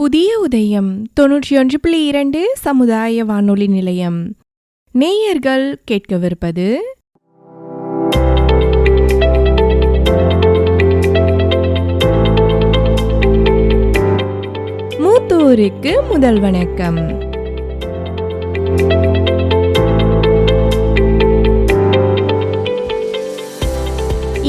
புதிய உதயம் 91.2 சமுதாய வானொலி நிலையம். நேயர்கள் கேட்கவிருப்பது மூத்தோருக்கு முதல் வணக்கம்.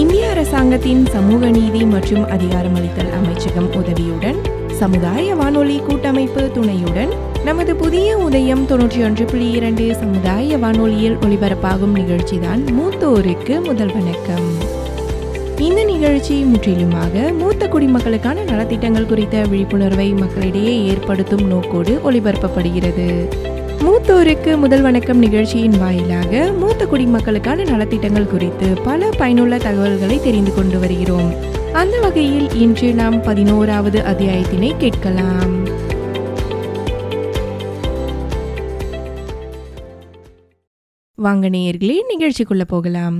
இந்திய அரசாங்கத்தின் சமூக நீதி மற்றும் அதிகாரமளித்தல் அமைச்சகம் உதவியுடன், சமுதாய வானொலி கூட்டமைப்பு துணையுடன் நமது புதிய உதயம் 91.2 சமுதாய வானொலியில் ஒளிபரப்பாகும் நிகழ்ச்சிதான் மூத்தோருக்கு முதல் வணக்கம். இந்த நிகழ்ச்சி முற்றிலுமாக மூத்த குடிமக்களுக்கான நலத்திட்டங்கள் குறித்த விழிப்புணர்வை மக்களிடையே ஏற்படுத்தும் நோக்கோடு ஒளிபரப்பப்படுகிறது. மூத்தோருக்கு முதல் வணக்கம் நிகழ்ச்சியின் வாயிலாக மூத்த குடிமக்களுக்கான நலத்திட்டங்கள் குறித்து பல பயனுள்ள தகவல்களை தெரிந்து கொண்டு வருகிறோம். அந்த வகையில் இன்று நாம் 11வது அத்தியாயத்தினை கேட்கலாம். வாங்க நேயர்களே, நிகழ்ச்சிக்குள்ள போகலாம்.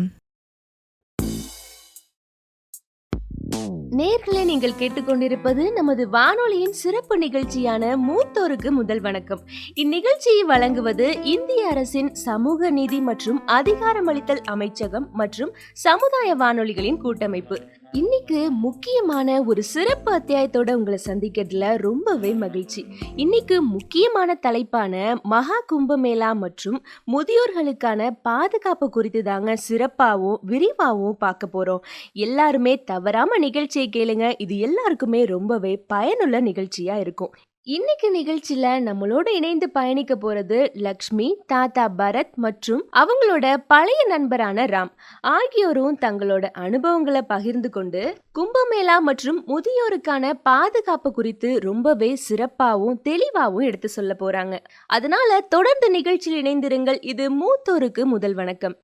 நேயர்களே, நீங்கள் கேட்டுக்கொண்டிருப்பது நமது வானொலியின் சிறப்பு நிகழ்ச்சியான மூத்தோருக்கு முதல் வணக்கம். இந்நிகழ்ச்சியை வழங்குவது இந்திய அரசின் சமூக நீதி மற்றும் அதிகாரமளித்தல் அமைச்சகம் மற்றும் சமுதாய வானொலிகளின் கூட்டமைப்பு. இன்னைக்கு முக்கியமான ஒரு சிறப்பு அத்தியாயத்தோட உங்களை சந்திக்கிறதுல ரொம்பவே மகிழ்ச்சி. இன்னைக்கு முக்கியமான தலைப்பான மகா கும்பமேளா மற்றும் முதியோர்களுக்கான பாதுகாப்பு குறித்து தாங்க சிறப்பாகவும் விரிவாகவும் பார்க்க போறோம். எல்லாருமே தவறாம நிகழ்ச்சியை கேளுங்க. இது எல்லாருக்குமே ரொம்பவே பயனுள்ள நிகழ்ச்சியா இருக்கும். இன்னைக்கு நிகழ்ச்சியில நம்மளோட இணைந்து பயணிக்க போறது லக்ஷ்மி, தாத்தா பரத் மற்றும் அவங்களோட பழைய நண்பரான ராம் ஆகியோரும் தங்களோட அனுபவங்களை பகிர்ந்து கொண்டு கும்பமேளா மற்றும் முதியோருக்கான பாதுகாப்பு குறித்து ரொம்பவே சிறப்பாகவும் தெளிவாகவும் எடுத்து சொல்ல போறாங்க. அதனால தொடர்ந்து நிகழ்ச்சியில் இணைந்திருங்கள். இது மூத்தோருக்கு முதல் வணக்கம்.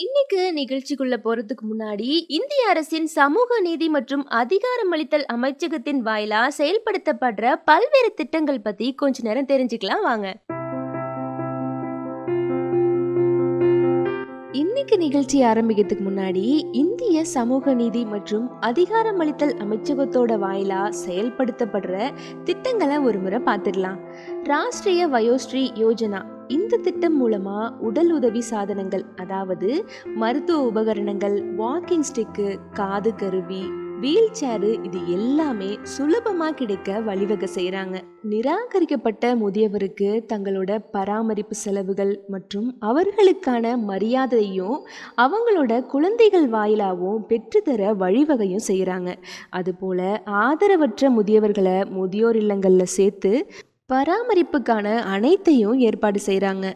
இன்னைக்கு நிகழ்ச்சிக்குள்ள போறதுக்கு முன்னாடி இந்திய அரசின் சமூக நீதி மற்றும் அதிகாரமளித்தல் அமைச்சகத்தின் வாயிலா செயல்படுத்தப்படுற பல்வேறு திட்டங்கள் பத்தி கொஞ்ச நேரம் தெரிஞ்சுக்கலாம் வாங்க. இன்னைக்கு நிகழ்ச்சி ஆரம்பிக்கிறதுக்கு முன்னாடி இந்திய சமூக நீதி மற்றும் அதிகாரமளித்தல் அமைச்சகத்தோட வாயிலா செயல்படுத்தப்படுற திட்டங்களை ஒரு முறை பார்த்துடலாம். ராஷ்டிரிய வயோஸ்ரீ யோஜனா இந்த திட்டம் மூலமா உடல் உதவி சாதனங்கள், அதாவது மருத்துவ உபகரணங்கள், வாக்கிங் ஸ்டிக்கு, காது கருவி, வீல் சேரு, இது எல்லாமே சுலபமா கிடைக்க வழிவகை செய்யறாங்க. நிராகரிக்கப்பட்ட முதியவருக்கு தங்களோட பராமரிப்பு செலவுகள் மற்றும் அவர்களுக்கான மரியாதையும் அவங்களோட குழந்தைகள் வாயிலாகவும் பெற்றுத்தர வழிவகையும் செய்யறாங்க. அதுபோல ஆதரவற்ற முதியவர்களை முதியோர் இல்லங்கள்ல சேர்த்து பராமரிப்புக்கான அனைத்தையும் ஏற்பாடு செய்கிறாங்க.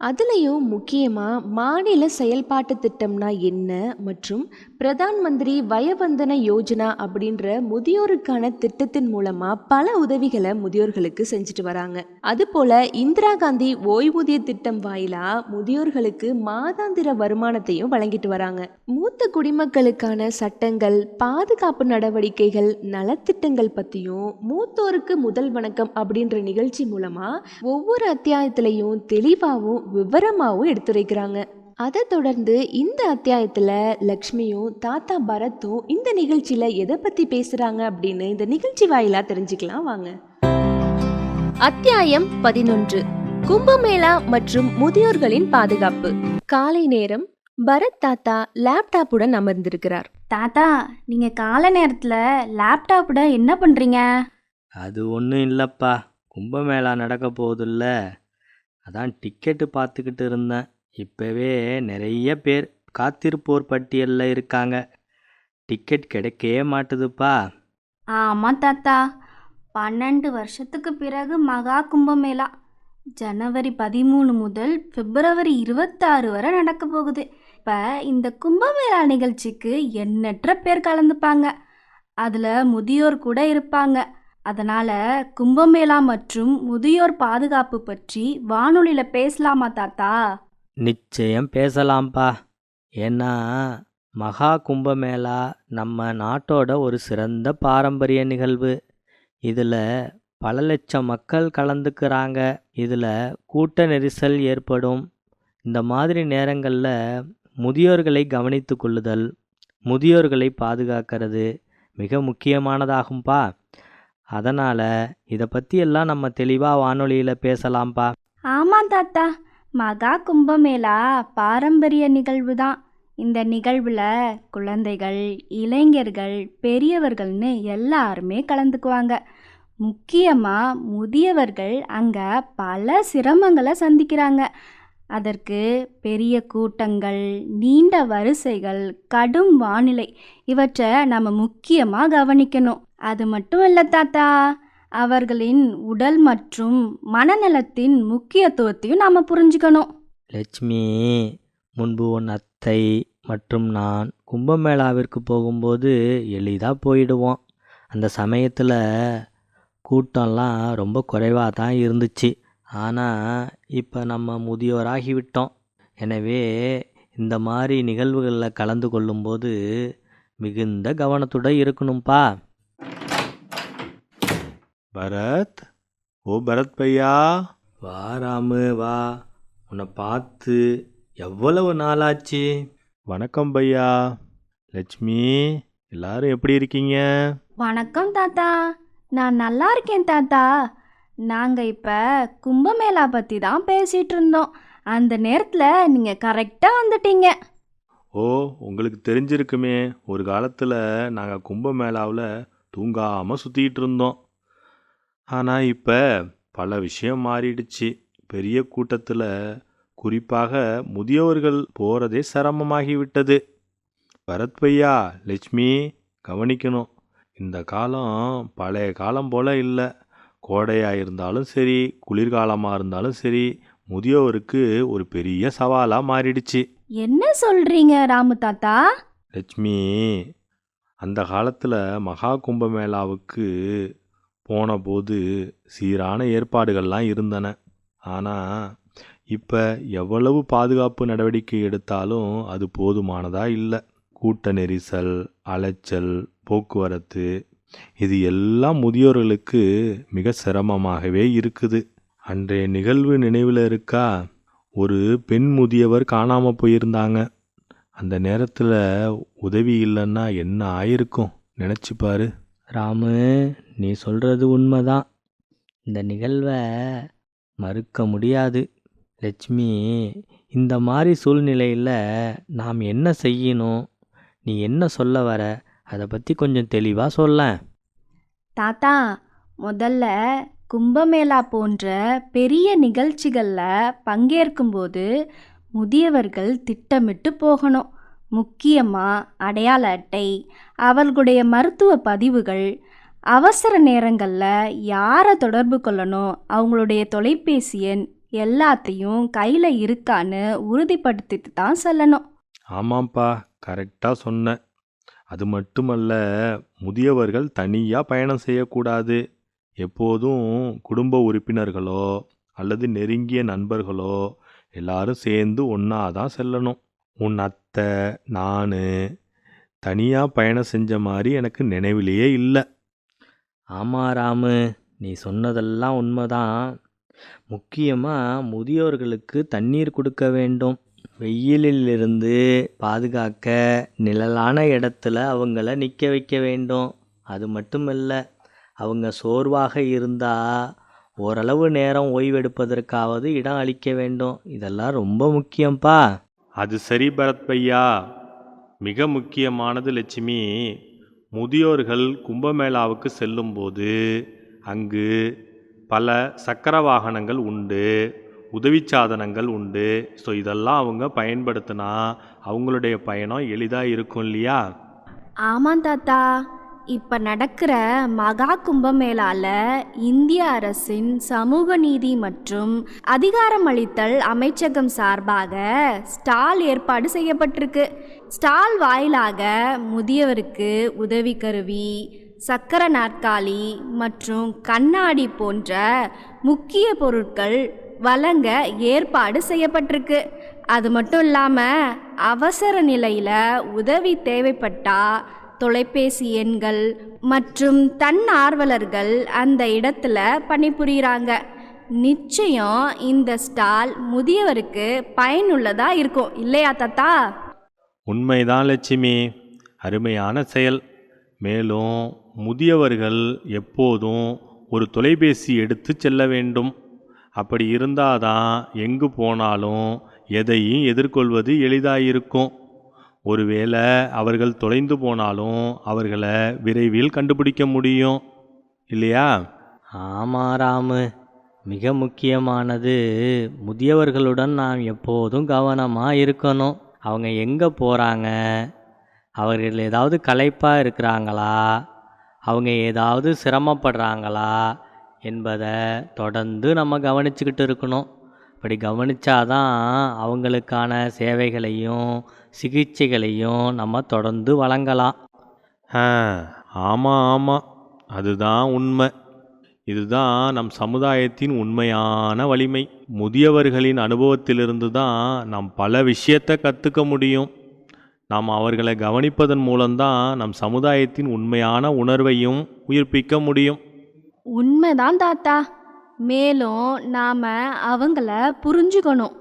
அதுலேயும் முக்கியமாக மாநில செயல்பாட்டு திட்டம்னா என்ன மற்றும் பிரதான் மந்திரி வயவந்தன யோஜனா அப்படின்ற முதியோருக்கான திட்டத்தின் மூலமாக பல உதவிகளை முதியோர்களுக்கு செஞ்சுட்டு வராங்க. அதுபோல் இந்திரா காந்தி ஓய்வூதிய திட்டம் வாயிலா முதியோர்களுக்கு மாதாந்திர வருமானத்தையும் வழங்கிட்டு வராங்க. மூத்த குடிமக்களுக்கான சட்டங்கள், பாதுகாப்பு நடவடிக்கைகள், நலத்திட்டங்கள் பற்றியும் மூத்தோருக்கு முதல் வணக்கம் அப்படின்ற நிகழ்ச்சி மூலமாக ஒவ்வொரு அத்தியாயத்திலையும் தெளிவாகவும் விவரமாகவும் எடுத்துரைக்கிறாங்க. அதை தொடர்ந்து இந்த அத்தியாயத்துல லக்ஷ்மியும் தாத்தா பரத்தும் இந்த நிகழ்ச்சியில எதை பத்தி பேசுறாங்க அப்படின்னு இந்த நிகழ்ச்சி வாயிலா தெரிஞ்சுக்கலாம் வாங்க. அத்தியாயம் 11, கும்பமேளா மற்றும் முதியோர்களின் பாதுகாப்பு. காலை நேரம். பரத் தாத்தா லேப்டாப்புடன் அமர்ந்திருக்கிறார். தாத்தா, நீங்க காலை நேரத்துல லேப்டாப்புடன் என்ன பண்றீங்க? அது ஒன்றும் இல்லைப்பா, கும்பமேளா நடக்க போகுதுல்ல, அதான் டிக்கெட்டு பார்த்துக்கிட்டு இருந்தேன். இப்போவே நிறைய பேர் காத்திருப்போர் பட்டியலில் இருக்காங்க. டிக்கெட் கிடைக்கவே மாட்டுதுப்பா. ஆமாம் தாத்தா, 12 வருஷத்துக்கு பிறகு மகா கும்பமேளா ஜனவரி 13 முதல் பிப்ரவரி 26 வரை நடக்க போகுது. இப்போ இந்த கும்பமேளா நிகழ்ச்சிக்கு எண்ணற்ற பேர் கலந்துப்பாங்க. அதில் முதியோர் கூட இருப்பாங்க. அதனால் கும்பமேளா மற்றும் முதியோர் பாதுகாப்பு பற்றி வானொலியில் பேசலாமா தாத்தா? நிச்சயம் பேசலாம்ப்பா. ஏன்னா மகா கும்பமேளா நம்ம நாட்டோட ஒரு சிறந்த பாரம்பரிய நிகழ்வு. இதில் பல லட்சம் மக்கள் கலந்துக்கிறாங்க. இதில் கூட்ட நெரிசல் ஏற்படும். இந்த மாதிரி நேரங்களில் முதியோர்களை கவனித்து கொள்ளுதல், முதியோர்களை பாதுகாக்கிறது மிக முக்கியமானதாகும்பா. அதனால் இதை பற்றியெல்லாம் நம்ம தெளிவாக வானொலியில் பேசலாம்ப்பா. ஆமாம் தாத்தா, மகா கும்பமேளா பாரம்பரிய நிகழ்வு தான். இந்த நிகழ்வில் குழந்தைகள், இளைஞர்கள், பெரியவர்கள்னு எல்லாருமே கலந்துக்குவாங்க. முக்கியமாக முதியவர்கள் அங்கே பல சிரமங்களை சந்திக்கிறாங்க. அதற்கு பெரிய கூட்டங்கள், நீண்ட வரிசைகள், கடும் வானிலை இவற்றை நம்ம முக்கியமாக கவனிக்கணும். அது மட்டும் இல்லை தாத்தா, அவர்களின் உடல் மற்றும் மனநலத்தின் முக்கியத்துவத்தையும் நாம் புரிஞ்சுக்கணும். லட்சுமி, முன்பு உன் அத்தை மற்றும் நான் கும்பமேளாவிற்கு போகும்போது எளிதாக போயிடுவோம். அந்த சமயத்தில் கூட்டம்லாம் ரொம்ப குறைவாக தான் இருந்துச்சு. ஆனால் இப்போ நம்ம முதியோராகிவிட்டோம். எனவே இந்த மாதிரி நிகழ்வுகளில் கலந்து கொள்ளும்போது மிகுந்த கவனத்துடன் இருக்கணும்ப்பா. பரத், ஓ பரத் பையா, வா ராமு வா, உன்னை பார்த்து எவ்வளவு நாளாச்சு. வணக்கம் பையா. லட்சுமி, எல்லாரும் எப்படி இருக்கீங்க? வணக்கம் தாத்தா, நான் நல்லா இருக்கேன் தாத்தா. நாங்கள் இப்போ கும்பமேளா பற்றி தான் பேசிகிட்டு இருந்தோம். அந்த நேரத்தில் நீங்கள் கரெக்டாக வந்துட்டீங்க. ஓ, உங்களுக்கு தெரிஞ்சிருக்குமே, ஒரு காலத்தில் நாங்கள் கும்பமேளாவில் தூங்காமல் சுற்றிக்கிட்டு இருந்தோம். ஆனால் இப்போ பல விஷயம் மாறிடுச்சு. பெரிய கூட்டத்தில் குறிப்பாக முதியோர்கள் போகிறதே சிரமமாகிவிட்டது. பரத் பையா, லட்சுமி, கவனிக்கணும். இந்த காலம் பழைய காலம் போல் இல்லை. கோடையாக இருந்தாலும் சரி, குளிர்காலமாக இருந்தாலும் சரி, முதியோருக்கு ஒரு பெரிய சவாலாக மாறிடுச்சு. என்ன சொல்கிறீங்க ராமு தாத்தா? லட்சுமி, அந்த காலத்தில் மகா கும்பமேளாவுக்கு போன போது சீரான ஏற்பாடுகள்லாம் இருந்தன. ஆனால் இப்போ எவ்வளவு பாதுகாப்பு நடவடிக்கை எடுத்தாலும் அது போதுமானதாக இல்லை. கூட்ட நெரிசல், அலைச்சல், போக்குவரத்து இது எல்லாம் முதியோர்களுக்கு மிக சிரமமாகவே இருக்குது. அன்றைய நிகழ்வு நினைவில் இருக்கா? ஒரு பெண் முதியவர் காணாமல் போயிருந்தாங்க. அந்த நேரத்தில் உதவி இல்லைன்னா என்ன ஆயிருக்கும் நினச்சி பாரு. ராமு, நீ சொல்கிறது உண்மைதான். இந்த நிகழ்வை மறுக்க முடியாது. லட்சுமி, இந்த மாதிரி சூழ்நிலையில் நாம் என்ன செய்யணும்? நீ என்ன சொல்ல வர? அதை பற்றி கொஞ்சம் தெளிவாக சொல்லேன். தாத்தா, முதல்ல கும்பமேளா போன்ற பெரிய நிகழ்ச்சிகளில் பங்கேற்கும்போது முதியவர்கள் திட்டமிட்டு போகணும். முக்கியமாக அடையாள அட்டை, அவர்களுடைய மருத்துவ பதிவுகள், அவசர நேரங்களில் யாரை தொடர்பு கொள்ளணும், அவங்களுடைய தொலைபேசி எண் எல்லாத்தையும் கையில் இருக்கான்னு உறுதிப்படுத்திட்டு தான் செல்லணும். ஆமாம்ப்பா, கரெக்டாக சொன்னேன். அது மட்டுமல்ல, முதியவர்கள் தனியாக பயணம் செய்யக்கூடாது. எப்போதும் குடும்ப உறுப்பினர்களோ அல்லது நெருங்கிய நண்பர்களோ எல்லாரும் சேர்ந்து ஒன்றா தான் செல்லணும். உன் அத்தை, நான் தனியாக பயணம் செஞ்ச மாதிரி எனக்கு நினைவிலேயே இல்லை. ஆமாம் ராமு, நீ சொன்னதெல்லாம் உண்மைதான். முக்கியமாக முதியோர்களுக்கு தண்ணீர் கொடுக்க வேண்டும். வெயிலிலிருந்து பாதுகாக்க நிழலான இடத்துல அவங்கள நிற்க வைக்க வேண்டும். அது மட்டும் இல்லை, அவங்க சோர்வாக இருந்தால் ஓரளவு நேரம் ஓய்வெடுப்பதற்காவது இடம் அளிக்க வேண்டும். இதெல்லாம் ரொம்ப முக்கியம்ப்பா. அது சரி பரத் பையா, மிக முக்கியமானது லட்சுமி. முதியோர்கள் கும்பமேளாவுக்கு செல்லும்போது அங்கு பல சக்கர வாகனங்கள் உண்டு, உதவி சாதனங்கள் உண்டு. ஸோ இதெல்லாம் அவங்க பயன்படுத்தினா அவங்களுடைய பயணம் எளிதாக இருக்கும் இல்லையா? ஆமாம் தாத்தா, இப்போ நடக்கிற மகா கும்பமேளாவில் இந்திய அரசின் சமூக நீதி மற்றும் அதிகாரமளித்தல் அமைச்சகம் சார்பாக ஸ்டால் ஏற்பாடு செய்யப்பட்டிருக்கு. ஸ்டால் வாயிலாக முதியவருக்கு உதவி கருவி, சக்கர நாற்காலி மற்றும் கண்ணாடி போன்ற முக்கிய பொருட்கள் வழங்க ஏற்பாடு செய்யப்பட்டிருக்கு. அது மட்டும் இல்லாமல் அவசர நிலையில் உதவி தேவைப்பட்டா தொலைபேசி எண்கள் மற்றும் தன்னார்வலர்கள் அந்த இடத்துல பணிபுரிகிறாங்க. நிச்சயம் இந்த ஸ்டால் முதியவருக்கு பயனுள்ளதாக இருக்கும் இல்லையா தாத்தா? உண்மைதான் லட்சுமி. அருமையான செயல். மேலும் முதியவர்கள் எப்போதும் ஒரு தொலைபேசி எடுத்து செல்ல வேண்டும். அப்படி இருந்தாதான் எங்கு போனாலும் எதையும் எதிர்கொள்வது எளிதாயிருக்கும். ஒருவேளை அவர்கள் தொலைந்து போனாலும் அவர்களை விரைவில் கண்டுபிடிக்க முடியும் இல்லையா? ஆமாம் ராமு, மிக முக்கியமானது முதியவர்களுடன் நாம் எப்போதும் கவனமாக இருக்கணும். அவங்க எங்கே போகிறாங்க, அவர்கள் ஏதாவது களைப்பாக இருக்கிறாங்களா, அவங்க ஏதாவது சிரமப்படுறாங்களா என்பதை தொடர்ந்து நம்ம கவனிச்சுக்கிட்டு இருக்கணும். அப்படி கவனிச்சாதான் அவங்களுக்கான சேவைகளையும் சிகிச்சைகளையும் நம்ம தொடர்ந்து வழங்கலாம். ஆமாம் ஆமாம், அதுதான் உண்மை. இதுதான் நம் சமுதாயத்தின் உண்மையான வலிமை. முதியவர்களின் அனுபவத்திலிருந்து தான் நாம் பல விஷயத்தை கற்றுக்க முடியும். நாம் அவர்களை கவனிப்பதன் மூலம்தான் நம் சமுதாயத்தின் உண்மையான உணர்வையும் உயிர்ப்பிக்க முடியும். உண்மைதான் தாத்தா. மேலும் நாம் அவங்கள புரிஞ்சுக்கணும்.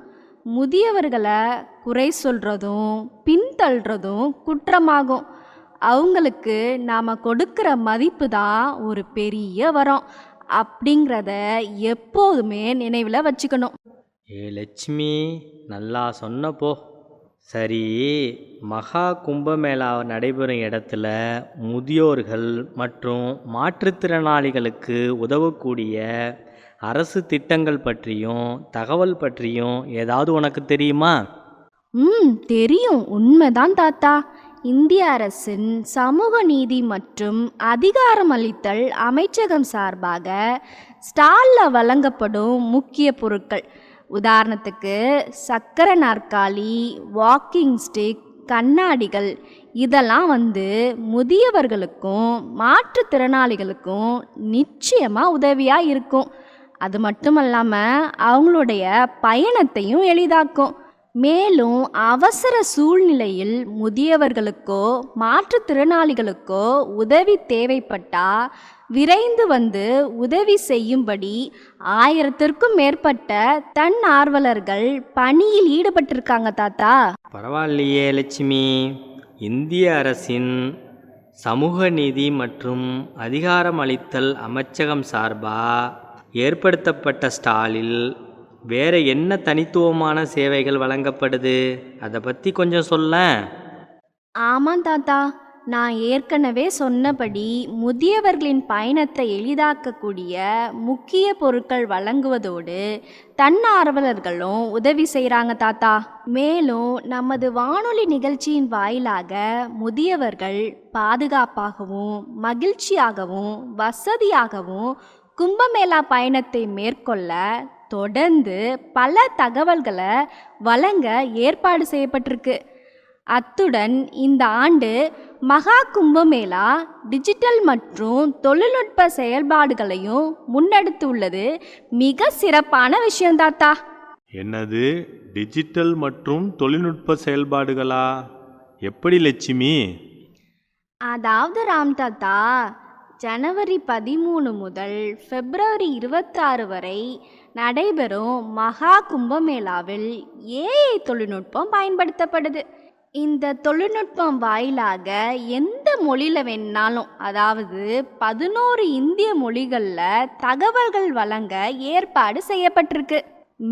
முதியவர்களை குறை சொல்கிறதும் பின்தள்ளுறதும் குற்றமாகும். அவங்களுக்கு நாம் கொடுக்குற மதிப்பு தான் ஒரு பெரிய வரம் அப்படிங்கிறத எப்போதுமே நினைவில் வச்சுக்கணும். லட்சுமி, நல்லா சொன்னப்போ. சரி, மகா கும்பமேளா நடைபெறும் இடத்துல முதியோர்கள் மற்றும் மாற்றுத்திறனாளிகளுக்கு உதவக்கூடிய அரசு திட்டங்கள் பற்றியும் தகவல் பற்றியும் ஏதாவது உனக்கு தெரியுமா? தெரியும். உண்மைதான் தாத்தா. இந்திய அரசின் சமூக நீதி மற்றும் அதிகாரமளித்தல் அமைச்சகம் சார்பாக ஸ்டாலில் வழங்கப்படும் முக்கிய பொருட்கள், உதாரணத்துக்கு சக்கர நாற்காலி, வாக்கிங் ஸ்டிக், கண்ணாடிகள், இதெல்லாம் முதியவர்களுக்கும் மாற்றுத்திறனாளிகளுக்கும் நிச்சயமாக உதவியாக இருக்கும். அது மட்டும் இல்லாமல் அவங்களுடைய பயணத்தையும் எளிதாக்கும். மேலும் அவசர சூழ்நிலையில் முதியவர்களுக்கோ மாற்றுத்திறனாளிகளுக்கோ உதவி தேவைப்பட்டால் விரைந்து உதவி செய்யும்படி 1000க்கும் மேற்பட்ட தன்னார்வலர்கள் பணியில் ஈடுபட்டிருக்காங்க தாத்தா. பரவாயில்லையே லட்சுமி. இந்திய அரசின் சமூக நீதி மற்றும் அதிகாரமளித்தல் அமைச்சகம் சார்பாக ஏற்படுத்தப்பட்ட ஸ்டாலில் வேறு என்ன தனித்துவமான சேவைகள் வழங்கப்படுது? அதை பற்றி கொஞ்சம் சொல்லேன். ஆமாம் தாத்தா, நான் ஏற்கனவே சொன்னபடி முதியவர்களின் பயணத்தை எளிதாக்கக்கூடிய முக்கிய பொருட்கள் வழங்குவதோடு தன்னார்வலர்களும் உதவி செய்கிறாங்க தாத்தா. மேலும் நமது வானொலி நிகழ்ச்சியின் வாயிலாக முதியவர்கள் பாதுகாப்பாகவும் மகிழ்ச்சியாகவும் வசதியாகவும் கும்பமேளா பயணத்தை மேற்கொள்ள தொடர்ந்து பல தகவல்களை வழங்க ஏற்பாடு செய்யப்பட்டிருக்கு. அத்துடன் இந்த ஆண்டு மகா கும்பமேளா டிஜிட்டல் மற்றும் தொழில்நுட்ப செயல்பாடுகளையும் முன்னெடுத்துள்ளது மிக சிறப்பான விஷயம் தாத்தா. என்னது, டிஜிட்டல் மற்றும் தொழில்நுட்ப செயல்பாடுகளா? எப்படி லட்சுமி? அதாவது ராம் தாத்தா, ஜனவரி 13 முதல் பிப்ரவரி 26 வரை நடைபெறும் மகா கும்பமேளாவில் ஏஐ தொழில்நுட்பம் பயன்படுத்தப்படுது. இந்த தொழில்நுட்பம் வாயிலாக எந்த மொழியில் வேணாலும், அதாவது 11 இந்திய மொழிகளில் தகவல்கள் வழங்க ஏற்பாடு செய்யப்பட்டிருக்கு.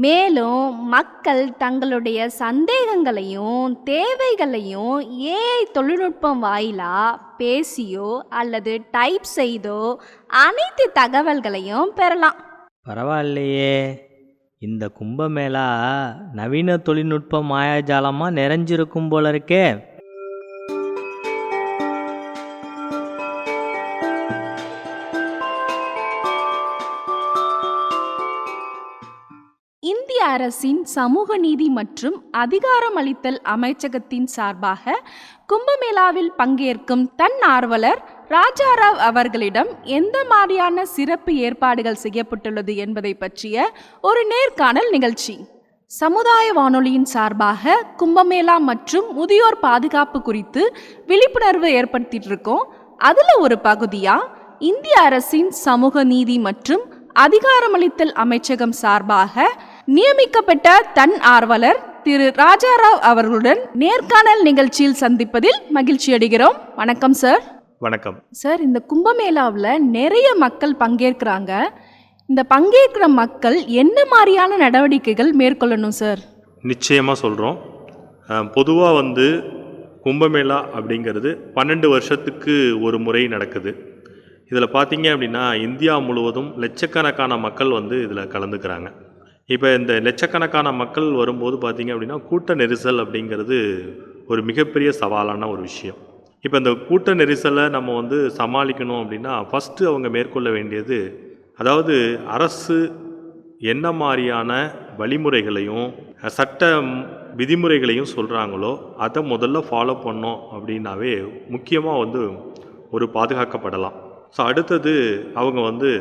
மேலும் மக்கள் தங்களுடைய சந்தேகங்களையும் தேவைகளையும் ஏஐ தொழில்நுட்பம் வாயிலா பேசியோ அல்லது டைப் செய்தோ அனைத்து தகவல்களையும் பெறலாம். பரவாயில்லையே. இந்த கும்பமேளா நவீன தொழில்நுட்ப மாயாஜாலமாக நிறைஞ்சிருக்கும் போல இருக்கே. இந்திய அரசின் சமூக நீதி மற்றும் அதிகாரமளித்தல் அமைச்சகத்தின் சார்பாக கும்பமேளாவில் பங்கேற்கும் தன்னார்வலர் ராஜாராவ் அவர்களிடம் எந்த மாதிரியான சிறப்பு ஏற்பாடுகள் செய்யப்பட்டுள்ளது என்பதை பற்றிய ஒரு நேர்காணல் நிகழ்ச்சி. சமுதாய வானொலியின் சார்பாக கும்பமேளா மற்றும் முதியோர் பாதுகாப்பு குறித்து விழிப்புணர்வு ஏற்படுத்திட்டு இருக்கோம். அதில் ஒரு பகுதியாக இந்திய அரசின் சமூக நீதி மற்றும் அதிகாரமளித்தல் அமைச்சகம் சார்பாக நியமிக்கப்பட்ட தன் ஆர்வலர் திரு ராஜாராவ் அவர்களுடன் நேர்காணல் நிகழ்ச்சியில் சந்திப்பதில் மகிழ்ச்சி அடைகிறோம். வணக்கம் சார். வணக்கம் சார், இந்த கும்பமேளாவில் நிறைய மக்கள் பங்கேற்கிறாங்க. இந்த பங்கேற்கிற மக்கள் என்ன மாதிரியான நடவடிக்கைகள் மேற்கொள்ளணும் சார்? நிச்சயமாக சொல்கிறோம். பொதுவாக வந்து கும்பமேளா அப்படிங்கிறது 12 வருஷத்துக்கு ஒரு முறை நடக்குது. இதில் பார்த்தீங்க அப்படின்னா இந்தியா முழுவதும் லட்சக்கணக்கான மக்கள் வந்து இதில் கலந்துக்கிறாங்க. இப்போ இந்த லட்சக்கணக்கான மக்கள் வரும்போது பார்த்தீங்க அப்படின்னா கூட்ட நெரிசல் அப்படிங்கிறது ஒரு மிகப்பெரிய சவாலான ஒரு விஷயம். இப்போ இந்த கூட்ட நெரிசலை நம்ம வந்து சமாளிக்கணும் அப்படின்னா ஃபஸ்ட்டு அவங்க மேற்கொள்ள வேண்டியது, அதாவது அரசு என்ன மாதிரியான வழிமுறைகளையும் சட்ட விதிமுறைகளையும் சொல்கிறாங்களோ அதை முதல்ல ஃபாலோ பண்ணோம் அப்படின்னாவே முக்கியமாக வந்து ஒரு பாதுகாக்கப்படலாம். ஸோ அடுத்தது அவங்க வந்து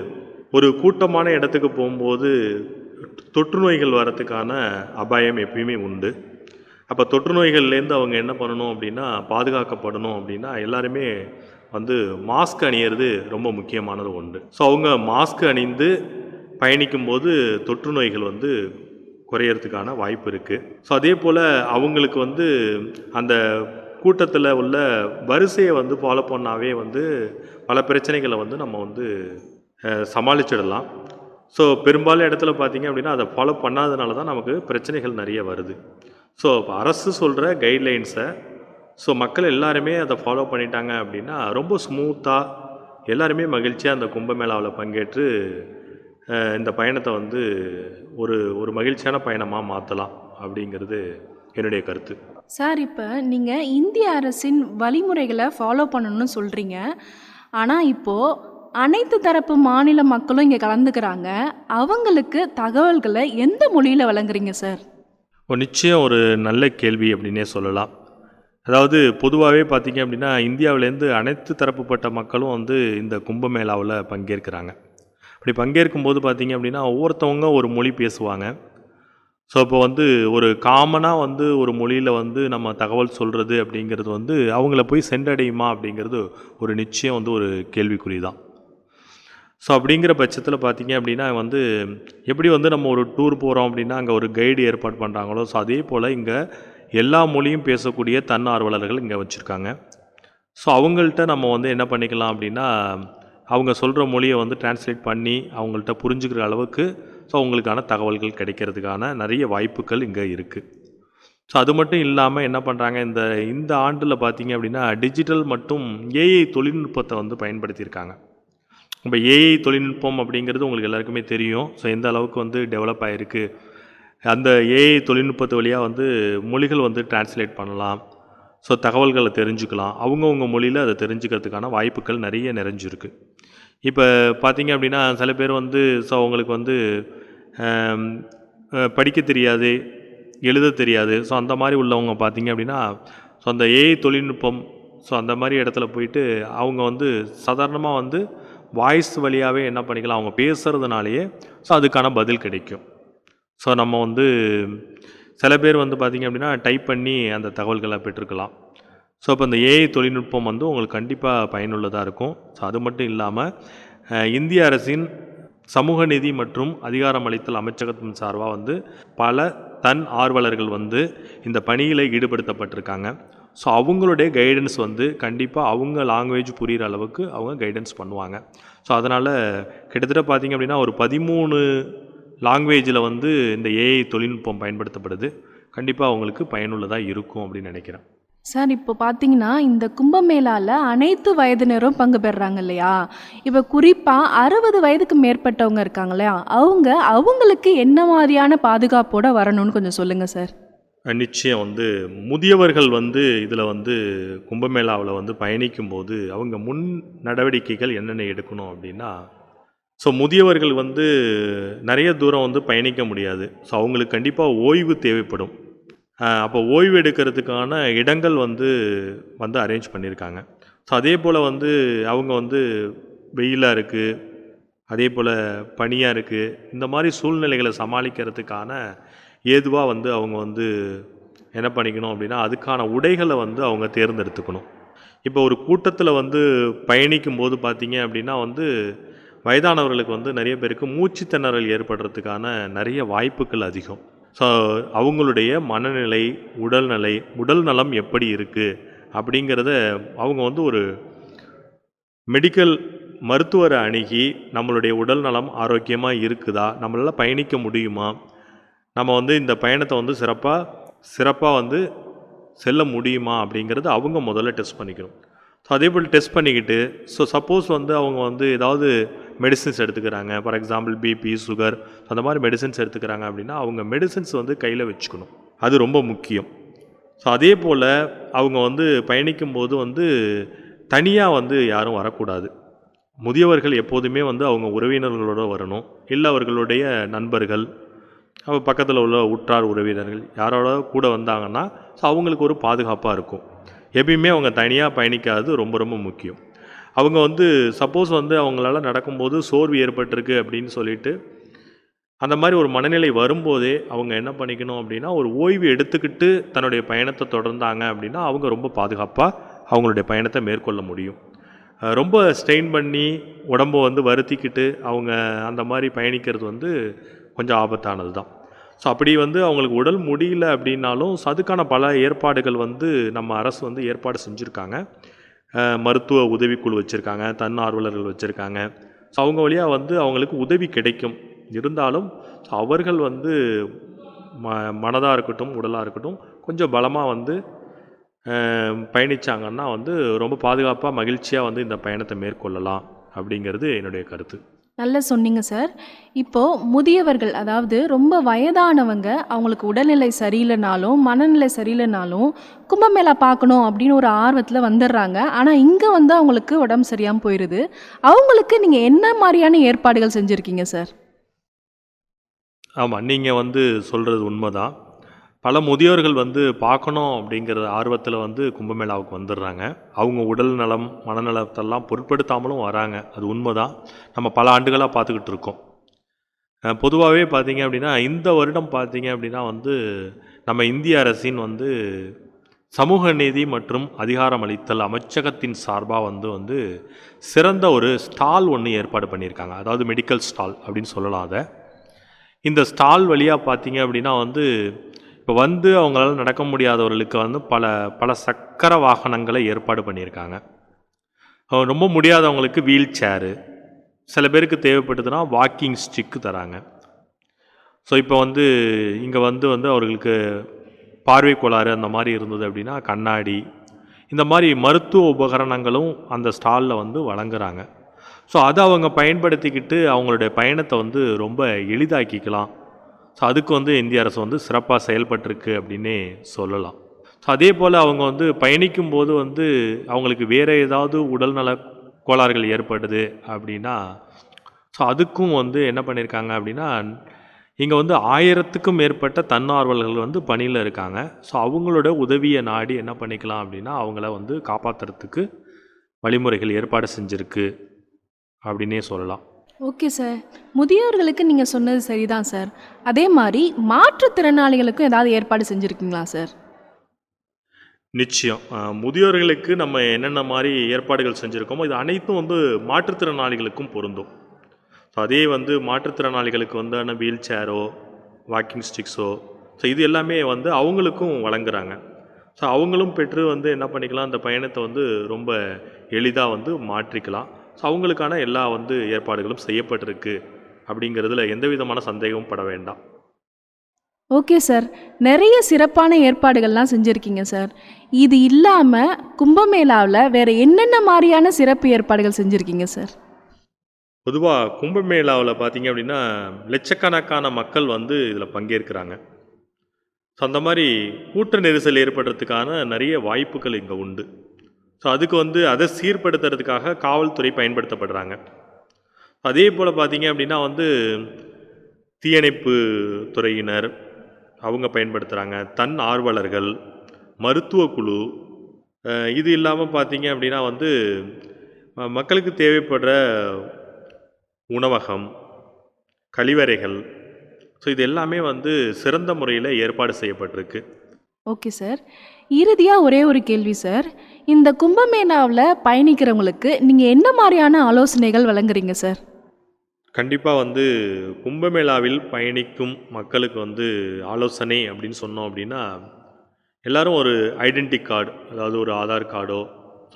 ஒரு கூட்டமான இடத்துக்கு போகும்போது தொற்று நோய்கள் வரத்துக்கான அபாயம் எப்பயுமே உண்டு. அப்போ தொற்று நோய்கள்லேருந்து அவங்க என்ன பண்ணணும் அப்படின்னா பாதுகாக்கப்படணும் அப்படின்னா எல்லாருமே வந்து மாஸ்க் அணியிறது ரொம்ப முக்கியமானது உண்டு. ஸோ அவங்க மாஸ்க் அணிந்து பயணிக்கும்போது தொற்று நோய்கள் வந்து குறையறதுக்கான வாய்ப்பு இருக்குது. ஸோ அதே போல் அவங்களுக்கு வந்து அந்த கூட்டத்தில் உள்ள வரிசையை வந்து ஃபாலோ பண்ணாவே வந்து பல பிரச்சனைகளை வந்து நம்ம வந்து சமாளிச்சிடலாம். ஸோ பெரும்பாலும் இடத்துல பார்த்திங்க அப்படின்னா அதை ஃபாலோ பண்ணாதனால தான் நமக்கு பிரச்சனைகள் நிறைய வருது. ஸோ இப்போ அரசு சொல்கிற கைட்லைன்ஸை மக்கள் எல்லாருமே அதை ஃபாலோ பண்ணிட்டாங்க அப்படின்னா ரொம்ப ஸ்மூத்தாக எல்லாருமே மகிழ்ச்சியாக அந்த கும்பமேளாவில் பங்கேற்று இந்த பயணத்தை வந்து ஒரு மகிழ்ச்சியான பயணமாக மாற்றலாம் அப்படிங்கிறது என்னுடைய கருத்து. சார், இப்போ நீங்கள் இந்திய அரசின் வழிமுறைகளை ஃபாலோ பண்ணணும்னு சொல்கிறீங்க. ஆனால் இப்போது அனைத்து தரப்பு மாநில மக்களும் இங்கே கலந்துக்கிறாங்க. அவங்களுக்கு தகவல்களை எந்த மொழியில் வழங்குறீங்க சார்? நிச்சயம் ஒரு நல்ல கேள்வி அப்படின்னே சொல்லலாம். அதாவது பொதுவாகவே பார்த்திங்க அப்படின்னா இந்தியாவிலேருந்து அனைத்து தரப்புப்பட்ட மக்களும் வந்து இந்த கும்பமேளாவில் பங்கேற்கிறாங்க. அப்படி பங்கேற்கும்போது பார்த்திங்க அப்படின்னா ஒவ்வொருத்தவங்க ஒரு மொழி பேசுவாங்க. ஸோ இப்போ வந்து ஒரு காமனாக வந்து ஒரு மொழியில் வந்து நம்ம தகவல் சொல்கிறது அப்படிங்கிறது வந்து அவங்கள போய் சென்றடையுமா அப்படிங்கிறது ஒரு நிச்சயம் வந்து ஒரு கேள்விக்குறி தான். ஸோ அப்படிங்கிற பட்சத்தில் பார்த்திங்க அப்படின்னா வந்து எப்படி வந்து நம்ம ஒரு டூர் போகிறோம் அப்படின்னா அங்கே ஒரு கைடு ஏற்பாடு பண்ணுறாங்களோ, ஸோ அதே போல் இங்கே எல்லா மொழியும் பேசக்கூடிய தன்னார்வலர்கள் இங்கே வச்சுருக்காங்க. ஸோ அவங்கள்ட்ட நம்ம வந்து என்ன பண்ணிக்கலாம் அப்படின்னா அவங்க சொல்கிற மொழியை வந்து டிரான்ஸ்லேட் பண்ணி அவங்கள்ட்ட புரிஞ்சுக்கிற அளவுக்கு ஸோ அவங்களுக்கான தகவல்கள் கிடைக்கிறதுக்கான நிறைய வாய்ப்புகள் இங்கே இருக்குது. ஸோ அது மட்டும் இல்லாமல் என்ன பண்ணுறாங்க, இந்த ஆண்டில் பார்த்திங்க அப்படின்னா டிஜிட்டல் மற்றும் ஏஐ தொழில்நுட்பத்தை வந்து பயன்படுத்தியிருக்காங்க. இப்போ ஏஐ தொழில்நுட்பம் அப்படிங்கிறது உங்களுக்கு எல்லாருக்குமே தெரியும். ஸோ எந்த அளவுக்கு வந்து டெவலப் ஆகிருக்கு. அந்த ஏஐ தொழில்நுட்பத்து வழியாக வந்து மொழிகள் வந்து டிரான்ஸ்லேட் பண்ணலாம். ஸோ தகவல்களை தெரிஞ்சுக்கலாம். அவங்கவுங்க மொழியில் அதை தெரிஞ்சுக்கிறதுக்கான வாய்ப்புகள் நிறைய நிறைஞ்சிருக்கு. இப்போ பார்த்திங்க அப்படின்னா சில பேர் வந்து ஸோ அவங்களுக்கு வந்து படிக்க தெரியாது, எழுத தெரியாது. ஸோ அந்த மாதிரி உள்ளவங்க பார்த்திங்க அப்படின்னா ஸோ அந்த ஏஐ தொழில்நுட்பம் ஸோ அந்த மாதிரி இடத்துல போயிட்டு அவங்க வந்து சாதாரணமாக வந்து வாய்ஸ் வழியாகவே என்ன பண்ணிக்கலாம், அவங்க பேசுகிறதுனாலேயே ஸோ அதுக்கான பதில் கிடைக்கும். ஸோ நம்ம வந்து சில பேர் வந்து பார்த்திங்க அப்படின்னா டைப் பண்ணி அந்த தகவல்களை பெற்றுக்கலாம். ஸோ இப்போ இந்த ஏஐ தொழில்நுட்பம் வந்து உங்களுக்கு கண்டிப்பாக பயனுள்ளதாக இருக்கும். ஸோ அது மட்டும் இல்லாமல் இந்திய அரசின் சமூக நீதி மற்றும் அதிகாரமளித்தல் அமைச்சகத்தின் சார்பாக வந்து பல தன் ஆர்வலர்கள் வந்து இந்த பணியில் ஈடுபடுத்தப்பட்டிருக்காங்க. ஸோ அவங்களுடைய கைடன்ஸ் வந்து கண்டிப்பாக அவங்க லாங்குவேஜ் புரிகிற அளவுக்கு அவங்க கைடன்ஸ் பண்ணுவாங்க. ஸோ அதனால் கிட்டத்தட்ட பார்த்திங்க அப்படின்னா ஒரு 13 லாங்குவேஜில் வந்து இந்த ஏஐ தொழில்நுட்பம் பயன்படுத்தப்படுது. கண்டிப்பாக அவங்களுக்கு பயனுள்ளதாக இருக்கும் அப்படின்னு நினைக்கிறேன். சார், இப்போ பார்த்தீங்கன்னா இந்த கும்பமேளாவில் அனைத்து வயதினரும் பங்கு பெறுறாங்க இல்லையா? இப்போ குறிப்பாக 60 வயதுக்கு மேற்பட்டவங்க இருக்காங்க இல்லையா? அவங்களுக்கு என்ன மாதிரியான பாதுகாப்போடு வரணும்னு கொஞ்சம் சொல்லுங்கள் சார். நிச்சயம் வந்து முதியவர்கள் வந்து இதில் வந்து கும்பமேளாவில் வந்து பயணிக்கும்போது அவங்க முன் நடவடிக்கைகள் என்னென்ன எடுக்கணும் அப்படின்னா, ஸோ முதியவர்கள் வந்து நிறைய தூரம் வந்து பயணிக்க முடியாது. ஸோ அவங்களுக்கு கண்டிப்பாக ஓய்வு தேவைப்படும். அப்போ ஓய்வு எடுக்கிறதுக்கான இடங்கள் வந்து அரேஞ்ச் பண்ணியிருக்காங்க. ஸோ அதே போல் வந்து அவங்க வந்து வெயிலாக இருக்குது, அதே போல் பனியாக இருக்குது, இந்த மாதிரி சூழ்நிலைகளை சமாளிக்கிறதுக்கான ஏதுவாக வந்து அவங்க வந்து என்ன பண்ணிக்கணும் அப்படின்னா அதுக்கான உடைகளை வந்து அவங்க தேர்ந்தெடுத்துக்கணும். இப்போ ஒரு கூட்டத்தில் வந்து பயணிக்கும் போது பார்த்திங்க அப்படின்னா வந்து வயதானவர்களுக்கு வந்து நிறைய பேருக்கு மூச்சு திணறல் ஏற்படுறதுக்கான நிறைய வாய்ப்புகள் அதிகம். ஸோ அவங்களுடைய மனநிலை, உடல் நலம் எப்படி இருக்குது அப்படிங்கிறத அவங்க வந்து ஒரு மெடிக்கல் மருத்துவரை அணுகி நம்மளுடைய உடல் நலம் ஆரோக்கியமாக இருக்குதா, நம்மளால் பயணிக்க முடியுமா, நம்ம வந்து இந்த பயணத்தை வந்து சிறப்பாக வந்து செல்ல முடியுமா அப்படிங்கிறது அவங்க முதல்ல டெஸ்ட் பண்ணிக்கணும். ஸோ அதே போல் டெஸ்ட் பண்ணிக்கிட்டு, ஸோ சப்போஸ் வந்து அவங்க வந்து ஏதாவது மெடிசின்ஸ் எடுத்துக்கிறாங்க, ஃபார் எக்ஸாம்பிள் பிபி, சுகர், அந்த மாதிரி மெடிசின்ஸ் எடுத்துக்கிறாங்க அப்படின்னா அவங்க மெடிசின்ஸ் வந்து கையில் வச்சுக்கணும். அது ரொம்ப முக்கியம். ஸோ அதே போல் அவங்க வந்து பயணிக்கும்போது வந்து தனியாக வந்து யாரும் வரக்கூடாது. முதியவர்கள் எப்போதுமே வந்து அவங்க உறவினர்களோடு வரணும், இல்லை அவர்களுடைய நண்பர்கள், பக்கத்தில் உள்ள உற்றார் உறவினர்கள் யாரோட கூட வந்தாங்கன்னா ஸோ அவங்களுக்கு ஒரு பாதுகாப்பாக இருக்கும். எப்பயுமே அவங்க தனியாக பயணிக்காதது ரொம்ப ரொம்ப முக்கியம். அவங்க வந்து சப்போஸ் வந்து அவங்களால நடக்கும்போது சோர்வு ஏற்பட்டிருக்கு அப்படின்னு சொல்லிட்டு அந்த மாதிரி ஒரு மனநிலை வரும்போதே அவங்க என்ன பண்ணிக்கணும் அப்படின்னா, ஒரு ஓய்வு எடுத்துக்கிட்டு தன்னுடைய பயணத்தை தொடர்ந்தாங்க அப்படின்னா அவங்க ரொம்ப பாதுகாப்பாக அவங்களுடைய பயணத்தை மேற்கொள்ள முடியும். ரொம்ப ஸ்ட்ரெயின் பண்ணி உடம்பை வந்து வருத்திக்கிட்டு அவங்க அந்த மாதிரி பயணிக்கிறது வந்து கொஞ்சம் ஆபத்தானது தான். ஸோ அப்படி வந்து அவங்களுக்கு உடல் முடியல அப்படின்னாலும் அதுக்கான பல ஏற்பாடுகள் வந்து நம்ம அரசு வந்து ஏற்பாடு செஞ்சுருக்காங்க. மருத்துவ உதவிக்குழு வச்சுருக்காங்க, தன்னார்வலர்கள் வச்சுருக்காங்க. ஸோ அவங்க வழியாக வந்து அவங்களுக்கு உதவி கிடைக்கும். இருந்தாலும் அவர்கள் வந்து மனதாக இருக்கட்டும், உடலாக இருக்கட்டும், கொஞ்சம் பலமாக வந்து பயணித்தாங்கன்னா வந்து ரொம்ப பாதுகாப்பாக மகிழ்ச்சியாக வந்து இந்த பயணத்தை மேற்கொள்ளலாம் அப்படிங்கிறது என்னுடைய கருத்து. நல்லா சொன்னீங்க சார். இப்போது முதியவர்கள், அதாவது ரொம்ப வயதானவங்க, அவங்களுக்கு உடல்நிலை சரியில்லைனாலும் மனநிலை சரியில்லைனாலும் கும்பமேளா பார்க்கணும் அப்படின்னு ஒரு ஆர்வத்தில் வந்துடுறாங்க. ஆனால் இங்கே வந்து அவங்களுக்கு உடம்பு சரியாமல் போயிடுது. அவங்களுக்கு நீங்கள் என்ன மாதிரியான ஏற்பாடுகள் செஞ்சுருக்கீங்க சார்? ஆமாம், நீங்கள் வந்து சொல்கிறது உண்மைதான். பல முதியோர்கள் வந்து பார்க்கணும் அப்படிங்கிற ஆர்வத்தில் வந்து கும்பமேளாவுக்கு வந்துடுறாங்க. அவங்க உடல் நலம், மனநலத்தெல்லாம் பொருட்படுத்தாமலும் வராங்க. அது உண்மைதான். நம்ம பல ஆண்டுகளாக பார்த்துக்கிட்டு இருக்கோம். பொதுவாகவே பார்த்தீங்க அப்படின்னா இந்த வருடம் பார்த்தீங்க அப்படின்னா வந்து நம்ம இந்திய அரசின் வந்து சமூக நீதி மற்றும் அதிகாரமளித்தல் அமைச்சகத்தின் சார்பாக வந்து சிறந்த ஒரு ஸ்டால் ஒன்று ஏற்பாடு பண்ணியிருக்காங்க. அதாவது மெடிக்கல் ஸ்டால் அப்படின்னு சொல்லலாம் அதை. இந்த ஸ்டால் வழியாக பார்த்தீங்க அப்படின்னா வந்து இப்போ வந்து அவங்களால நடக்க முடியாதவர்களுக்கு வந்து பல சக்கர வாகனங்களை ஏற்பாடு பண்ணியிருக்காங்க. ரொம்ப முடியாதவங்களுக்கு வீல் சேரு, சில பேருக்கு தேவைப்படுதுன்னா வாக்கிங் ஸ்டிக்கு தராங்க. ஸோ இப்போ வந்து இங்கே வந்து அவர்களுக்கு பார்வை கோளாறு அந்த மாதிரி இருந்தது அப்படின்னா கண்ணாடி, இந்த மாதிரி மருத்துவ உபகரணங்களும் அந்த ஸ்டாலில் வந்து வழங்குறாங்க. ஸோ அதை அவங்க பயன்படுத்திக்கிட்டு அவங்களுடைய பயணத்தை வந்து ரொம்ப எளிதாக்கிக்கலாம். ஸோ அதுக்கு வந்து இந்திய அரசு வந்து சிறப்பாக செயல்பட்டிருக்கு அப்படின்னே சொல்லலாம். ஸோ அதே போல் அவங்க வந்து பயணிக்கும்போது வந்து அவங்களுக்கு வேறு ஏதாவது உடல்நல கோளாறுகள் ஏற்படுது அப்படின்னா ஸோ அதுக்கும் வந்து என்ன பண்ணியிருக்காங்க அப்படின்னா, இங்கே வந்து 1000க்கும் மேற்பட்ட தன்னார்வலர்கள் வந்து பணியில் இருக்காங்க. ஸோ அவங்களோட உதவியை நாடி என்ன பண்ணிக்கலாம் அப்படின்னா அவங்கள வந்து காப்பாற்றுறதுக்கு வழிமுறைகள் ஏற்பாடு செஞ்சுருக்கு அப்படின்னே சொல்லலாம். Okay sir. முதியோர்களுக்கு நீங்கள் சொன்னது சரிதான் சார். அதே மாதிரி மாற்றுத்திறனாளிகளுக்கும் ஏதாவது ஏற்பாடு செஞ்சுருக்கீங்களா சார்? நிச்சயம். முதியோர்களுக்கு நம்ம என்னென்ன மாதிரி ஏற்பாடுகள் செஞ்சுருக்கோமோ இது அனைத்தும் வந்து மாற்றுத்திறனாளிகளுக்கும் பொருந்தும். ஸோ அதே வந்து மாற்றுத்திறனாளிகளுக்கு வந்து வீல் சேரோ, வாக்கிங் ஸ்டிக்ஸோ, ஸோ இது எல்லாமே வந்து அவங்களுக்கும் வழங்குறாங்க. ஸோ அவங்களும் பெற்று வந்து என்ன பண்ணிக்கலாம், அந்த பயணத்தை வந்து ரொம்ப எளிதாக வந்து மாற்றிக்கலாம். ஸோ அவங்களுக்கான எல்லா வந்து ஏற்பாடுகளும் செய்யப்பட்டிருக்கு அப்படிங்கிறதுல எந்த விதமான சந்தேகமும் பட வேண்டாம். Okay sir. நிறைய சிறப்பான ஏற்பாடுகள்லாம் செஞ்சுருக்கீங்க சார். இது இல்லாமல் கும்பமேளாவில் வேறு என்னென்ன மாதிரியான சிறப்பு ஏற்பாடுகள் செஞ்சுருக்கீங்க சார்? பொதுவாக கும்பமேளாவில் பார்த்தீங்க அப்படின்னா லட்சக்கணக்கான மக்கள் வந்து இதில் பங்கேற்கிறாங்க. ஸோ அந்த மாதிரி கூட்ட நெரிசல் ஏற்படுறதுக்கான நிறைய வாய்ப்புகள் இங்கே உண்டு. ஸோ அதுக்கு வந்து அதை சீர்படுத்துறதுக்காக காவல்துறை பயன்படுத்தப்படுறாங்க. அதே போல் பார்த்தீங்க அப்படின்னா வந்து தீயணைப்பு துறையினர் அவங்க பயன்படுத்துகிறாங்க, தன் ஆர்வலர்கள், மருத்துவ குழு. இது இல்லாமல் பார்த்தீங்க அப்படின்னா வந்து மக்களுக்கு தேவைப்படுற உணவகம், கழிவறைகள், ஸோ இது எல்லாமே வந்து சிறந்த முறையில் ஏற்பாடு செய்யப்பட்டிருக்கு. Okay sir. இறுதியாக ஒரே ஒரு கேள்வி சார். இந்த கும்பமேளாவில் பயணிக்கிறவங்களுக்கு நீங்கள் என்ன மாதிரியான ஆலோசனைகள் வழங்குறீங்க சார்? கண்டிப்பாக வந்து கும்பமேளாவில் பயணிக்கும் மக்களுக்கு வந்து ஆலோசனை அப்படின்னு சொன்னோம் அப்படின்னா, எல்லாரும் ஒரு ஐடென்டி கார்டு, அதாவது ஒரு ஆதார் கார்டோ,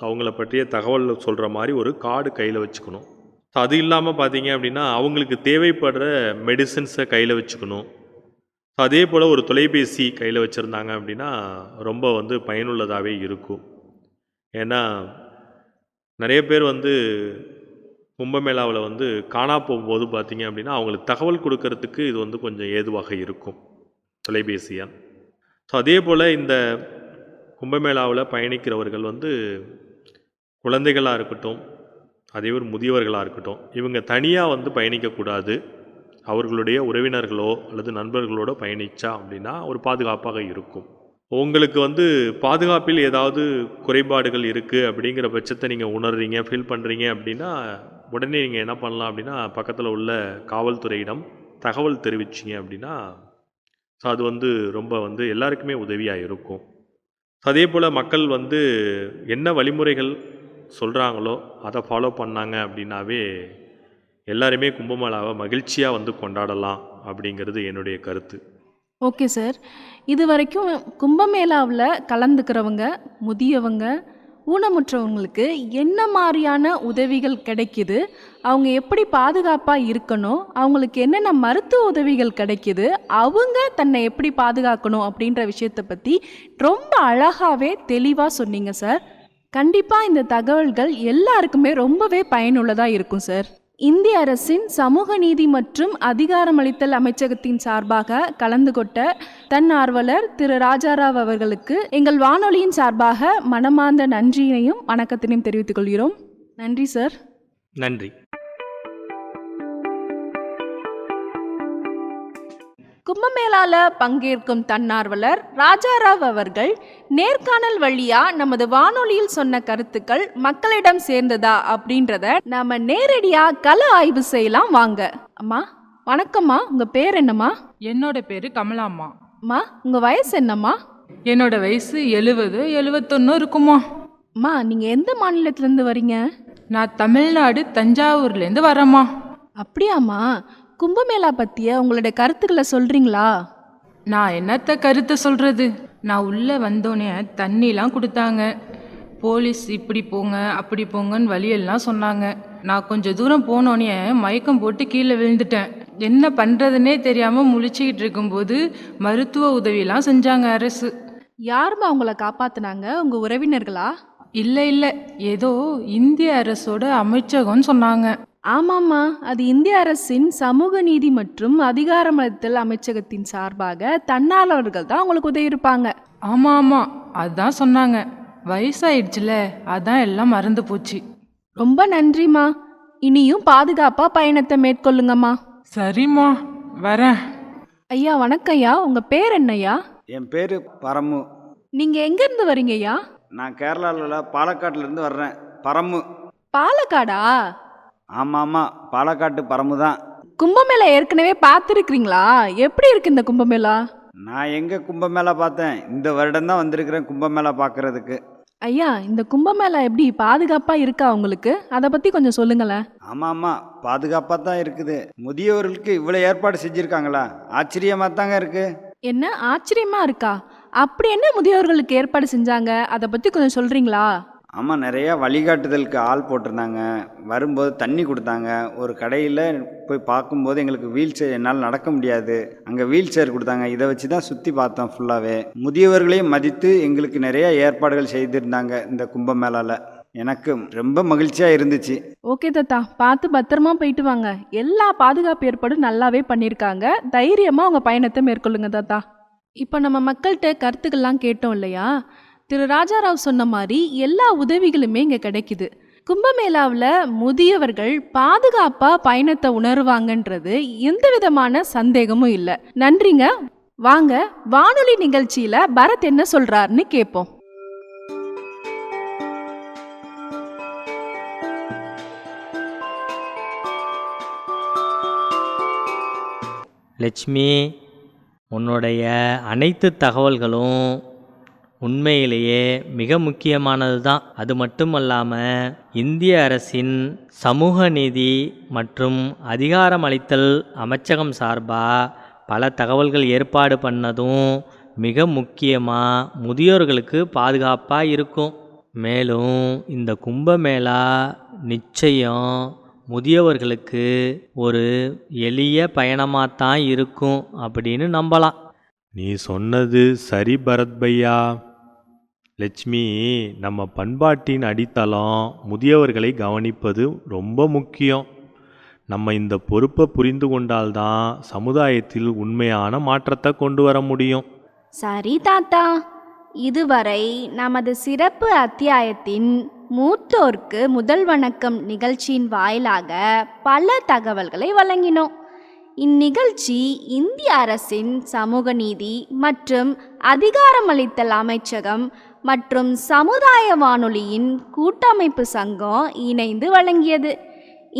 அவங்கள பற்றிய தகவல் சொல்கிற மாதிரி ஒரு கார்டு கையில் வச்சுக்கணும். ஸோ அது இல்லாமல் பார்த்தீங்க அப்படின்னா, அவங்களுக்கு தேவைப்படுற மெடிசின்ஸை கையில் வச்சுக்கணும். ஸோ அதே போல் ஒரு தொலைபேசி கையில் வச்சுருந்தாங்க அப்படின்னா ரொம்ப வந்து பயனுள்ளதாகவே இருக்கும். ஏன்னா நிறைய பேர் வந்து கும்பமேளாவில் வந்து காணா போகும்போது பார்த்தீங்க அப்படின்னா அவங்களுக்கு தகவல் கொடுக்கறதுக்கு இது வந்து கொஞ்சம் ஏதுவாக இருக்கும், தொலைபேசியாக. ஸோ அதே போல் இந்த கும்பமேளாவில் பயணிக்கிறவர்கள் வந்து குழந்தைகளாக இருக்கட்டும், அதே ஒரு முதியவர்களாக இருக்கட்டும், இவங்க தனியாக வந்து பயணிக்கக்கூடாது. அவர்களுடைய உறவினர்களோ அல்லது நண்பர்களோடு பயணித்தா அப்படின்னா ஒரு பாதுகாப்பாக இருக்கும். உங்களுக்கு வந்து பாதுகாப்பில் ஏதாவது குறைபாடுகள் இருக்குது அப்படிங்கிற பட்சத்தை நீங்கள் உணர்றீங்க, ஃபீல் பண்ணுறீங்க அப்படின்னா உடனே நீங்கள் என்ன பண்ணலாம் அப்படின்னா பக்கத்தில் உள்ள காவல்துறையிடம் தகவல் தெரிவிச்சிங்க அப்படின்னா ஸோ அது வந்து ரொம்ப வந்து எல்லாருக்குமே உதவியாக இருக்கும். அதே போல் மக்கள் வந்து என்ன வழிமுறைகள் சொல்கிறாங்களோ அதை ஃபாலோ பண்ணாங்க அப்படின்னாவே எல்லாருமே கும்பமேளாவை மகிழ்ச்சியாக வந்து கொண்டாடலாம் அப்படிங்கிறது என்னுடைய கருத்து. Okay sir. இது வரைக்கும் கும்பமேளாவில் கலந்துக்கிறவங்க, முதியவங்க, ஊனமுற்றவங்களுக்கு என்ன மாதிரியான உதவிகள் கிடைக்குது, அவங்க எப்படி பாதுகாப்பாக இருக்கணும், அவங்களுக்கு என்னென்ன மருத்துவ உதவிகள் கிடைக்குது, அவங்க தன்னை எப்படி பாதுகாக்கணும் அப்படின்ற விஷயத்தை பற்றி ரொம்ப அழகாகவே தெளிவாக சொன்னீங்க சார். கண்டிப்பாக இந்த தகவல்கள் எல்லாருக்குமே ரொம்பவே பயனுள்ளதாக இருக்கும் சார். இந்திய அரசின் சமூக நீதி மற்றும் அதிகாரமளித்தல் அமைச்சகத்தின் சார்பாக கலந்து கொண்ட தன்னார்வலர் திரு ராஜாராவ் அவர்களுக்கு எங்கள் வானொலியின் சார்பாக மனமார்ந்த நன்றியினையும் வணக்கத்தினையும் தெரிவித்துக் கொள்கிறோம். நன்றி சார். நன்றி. கும்பமேளால பங்கேற்கும் தன்னார்வலர் ராஜாராவ் அவர்கள் நேர்காணல் வழியா நமது வானொலியில் சொன்ன கருத்துக்கள் மக்களிடம் சேர்ந்ததா அப்படின்றத நாம நேரடியா கள ஆய்வு செய்யலாம் வாங்க. அம்மா வணக்கம்மா, உங்க பேர் என்னம்மா? என்னோட பேர் கமலாம்மா. அம்மா உங்க வயசு என்னம்மா? என்னோட வயசு 70-71 இருக்குமா. அம்மா நீங்க எந்த மாநிலத்திலேருந்து வரீங்க? நான் தமிழ்நாடு தஞ்சாவூர்லேருந்து வரேம்மா. அப்படியாம்மா, கும்பமேளா பற்றிய உங்களுடைய கருத்துக்களை சொல்கிறீங்களா? நான் என்னத்த கருத்தை சொல்கிறது, நான் உள்ளே வந்தோடனே தண்ணிலாம் கொடுத்தாங்க. போலீஸ் இப்படி போங்க அப்படி போங்கன்னு வழியெல்லாம் சொன்னாங்க. நான் கொஞ்சம் தூரம் போனோடனே மயக்கம் போட்டு கீழே விழுந்துட்டேன். என்ன பண்ணுறதுனே தெரியாமல் முழிச்சிக்கிட்டு இருக்கும்போது மருத்துவ உதவியெல்லாம் செஞ்சாங்க அரசு. யாரும்மா உங்களை காப்பாற்றினாங்க? உங்கள் உறவினர்களா? இல்லை, ஏதோ இந்திய அரசோட அமைச்சகம்னு சொன்னாங்க. ஆமாம்மா, அது இந்திய அரசின் சமூக நீதி மற்றும் அதிகாரமளித்தல் அமைச்சகத்தின் சார்பாக தன்னார்வலர்கள் தான் உங்களுக்கு உதவி இருப்பாங்க. ஆமாம், அதான் சொன்னாங்க. வயசாயிடுச்சுல, அதான் எல்லாம் மறந்து போச்சு. ரொம்ப நன்றிம்மா. இனியும் பாதுகாப்பாக பயணத்தை மேற்கொள்ளுங்கம்மா. சரிம்மா, வரேன். ஐயா வணக்கம் ஐயா, உங்கள் பேர் என்னய்யா? என் பேர் பரமு. நீங்கள் எங்கேருந்து வரீங்க ஐயா? நான் கேரளாவில் பாலக்காட்டிலேருந்து வர்றேன். பரமு. பாலக்காடா? ஆமாம், பாலக்காட்டு பரமு தான். கும்பமேளா ஏற்கனவே பார்த்துருக்குறீங்களா? எப்படி இருக்கு இந்த கும்பமேளா? நான் எங்கே கும்பமேளா பார்த்தேன், இந்த வருடம்தான் வந்திருக்கிறேன் கும்பமேளா பார்க்குறதுக்கு. ஐயா இந்த கும்பமேளா எப்படி பாதுகாப்பாக இருக்கா உங்களுக்கு? அதை பற்றி கொஞ்சம் சொல்லுங்களேன். ஆமாம், பாதுகாப்பாக தான் இருக்குது. முதியவர்களுக்கு இவ்வளோ ஏற்பாடு செஞ்சுருக்காங்களா, ஆச்சரியமாக தாங்க இருக்குது. என்ன ஆச்சரியமாக இருக்கா? அப்படி என்ன முதியோர்களுக்கு ஏற்பாடு செஞ்சாங்க, அதை பற்றி கொஞ்சம் சொல்கிறீங்களா? ஆமாம், நிறையா வழிகாட்டுதலுக்கு ஆள் போட்டிருந்தாங்க. வரும்போது தண்ணி கொடுத்தாங்க. ஒரு கடையில் போய் பார்க்கும்போது எங்களுக்கு வீல் சேர், என்னால் நடக்க முடியாது, அங்கே வீல் சேர் கொடுத்தாங்க. இதை வச்சு தான் சுற்றி பார்த்தோம் ஃபுல்லாகவே. முதியவர்களையும் மதித்து எங்களுக்கு நிறையா ஏற்பாடுகள் செய்திருந்தாங்க இந்த கும்பமேளாவில். எனக்கு ரொம்ப மகிழ்ச்சியாக இருந்துச்சு. ஓகே தாத்தா, பார்த்து பத்திரமா போயிட்டு வாங்க. எல்லா பாதுகாப்பு ஏற்பாடும் நல்லாவே பண்ணியிருக்காங்க. தைரியமாக உங்கள் பயணத்தை மேற்கொள்ளுங்க தாத்தா. இப்போ நம்ம மக்கள்கிட்ட கருத்துக்கள்லாம் கேட்டோம் இல்லையா? திரு ராஜாராவ் சொன்ன மாதிரி எல்லா உதவிகளுமே இங்கே கிடைக்குது. கும்பமேளாவில் முதியவர்கள் பாதுகாப்பாக பயணத்தை உணருவாங்கன்றது எந்த விதமான சந்தேகமும் இல்லை. நன்றிங்க. வாங்க வானொலி நிகழ்ச்சியில் பரத் என்ன சொல்கிறாருன்னு கேட்போம். லட்சுமி, உன்னுடைய அனைத்து தகவல்களும் உண்மையிலேயே மிக முக்கியமானது தான். அது மட்டுமல்லாமல் இந்திய அரசின் சமூக நீதி மற்றும் அதிகாரமளித்தல் அமைச்சகம் சார்பாக பல தகவல்கள் ஏற்பாடு பண்ணதும் மிக முக்கியமாக முதியோர்களுக்கு பாதுகாப்பாக இருக்கும். மேலும் இந்த கும்பமேளா நிச்சயம் முதியவர்களுக்கு ஒரு எளிய பயணமாகத்தான் இருக்கும் அப்படின்னு நம்பலாம். நீ சொன்னது சரி பரத் பையா. லட்சுமி, நம்ம பண்பாட்டின் அடித்தளம் முதியவர்களை கவனிப்பது ரொம்ப முக்கியம். நம்ம இந்த பொறுப்பை புரிந்து கொண்டால்தான் சமுதாயத்தில் உண்மையான மாற்றத்தை கொண்டு வர முடியும். சரி தாத்தா, இதுவரை நமது சிறப்பு அத்தியாயத்தின் மூத்தோர்க்கு முதல் வணக்கம் நிகழ்ச்சியின் வாயிலாக பல தகவல்களை வழங்கினோம். இந்நிகழ்ச்சி இந்திய அரசின் சமூக நீதி மற்றும் அதிகாரமளித்தல் அமைச்சகம் மற்றும் சமுதாய வானொலியின் கூட்டமைப்பு சங்கம் இணைந்து வழங்கியது.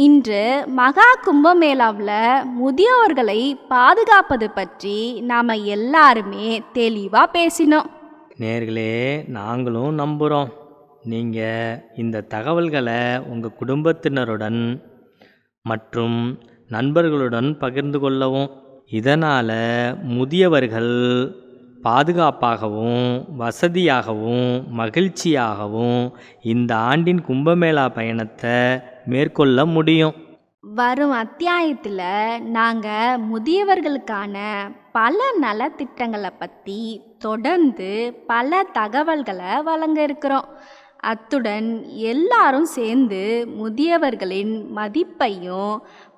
இன்று மகா கும்பமேளாவில் முதியோர்களை பாதுகாப்பது பற்றி நாம் எல்லாருமே தெளிவாக பேசினோம். நேர்களே, நாங்களும் நம்புகிறோம் நீங்கள் இந்த தகவல்களை உங்கள் குடும்பத்தினருடன் மற்றும் நண்பர்களுடன் பகிர்ந்து கொள்ளவும். இதனால் முதியவர்கள் பாதுகாப்பாகவும் வசதியாகவும் மகிழ்ச்சியாகவும் இந்த ஆண்டின் கும்பமேளா பயணத்தை மேற்கொள்ள முடியும். வரும் அத்தியாயத்தில் நாங்கள் முதியவர்களுக்கான பல நலத்திட்டங்களை பற்றி தொடர்ந்து பல தகவல்களை வழங்க இருக்கிறோம். அத்துடன் எல்லாரும் சேர்ந்து முதியவர்களின் மதிப்பையும்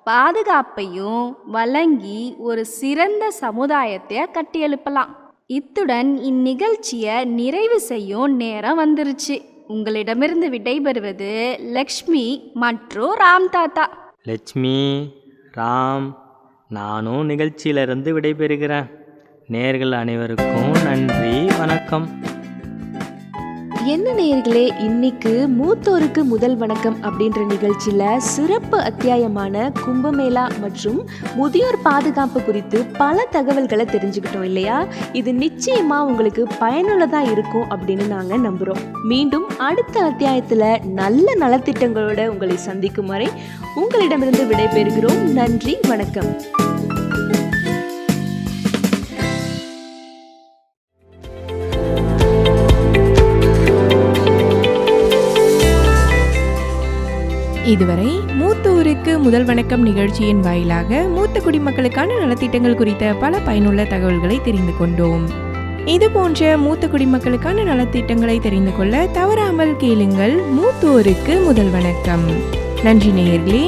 பாதுகாப்பையும் வழங்கி ஒரு சிறந்த சமுதாயத்தை கட்டியெழுப்பலாம். இத்துடன் இந்நிகழ்ச்சியை நிறைவு செய்யும் நேரம் வந்துருச்சு. உங்களிடமிருந்து விடைபெறுவது லக்ஷ்மி மற்றும் ராம் தாத்தா. லட்சுமி, ராம், நானும் நிகழ்ச்சியிலிருந்து விடைபெறுகிறேன். நேர்கள் அனைவருக்கும் நன்றி, வணக்கம். என்ன நேயர்களே, இன்னைக்கு மூத்தோருக்கு முதல் வணக்கம் அப்படின்ற நிகழ்ச்சியில் சிறப்பு அத்தியாயமான கும்பமேளா மற்றும் முதியோர் பாதுகாப்பு குறித்து பல தகவல்களை தெரிஞ்சுக்கிட்டோம் இல்லையா? இது நிச்சயமாக உங்களுக்கு பயனுள்ளதாக இருக்கும் அப்படின்னு நாங்கள் நம்புகிறோம். மீண்டும் அடுத்த அத்தியாயத்தில் நல்ல நலத்திட்டங்களோட உங்களை சந்திக்கும் வரை உங்களிடமிருந்து விடைபெறுகிறோம். நன்றி, வணக்கம். இதுவரை மூத்தோருக்கு முதல் வணக்கம் நிகழ்ச்சியின் வாயிலாக மூத்த குடிமக்களுக்கான நலத்திட்டங்கள் குறித்த பல பயனுள்ள தகவல்களை தெரிந்து கொண்டோம். இது போன்ற மூத்த குடிமக்களுக்கான நலத்திட்டங்களை தெரிந்து கொள்ள தவறாமல் கேளுங்கள் மூத்தோருக்கு முதல் வணக்கம். நன்றி நேயர்களே.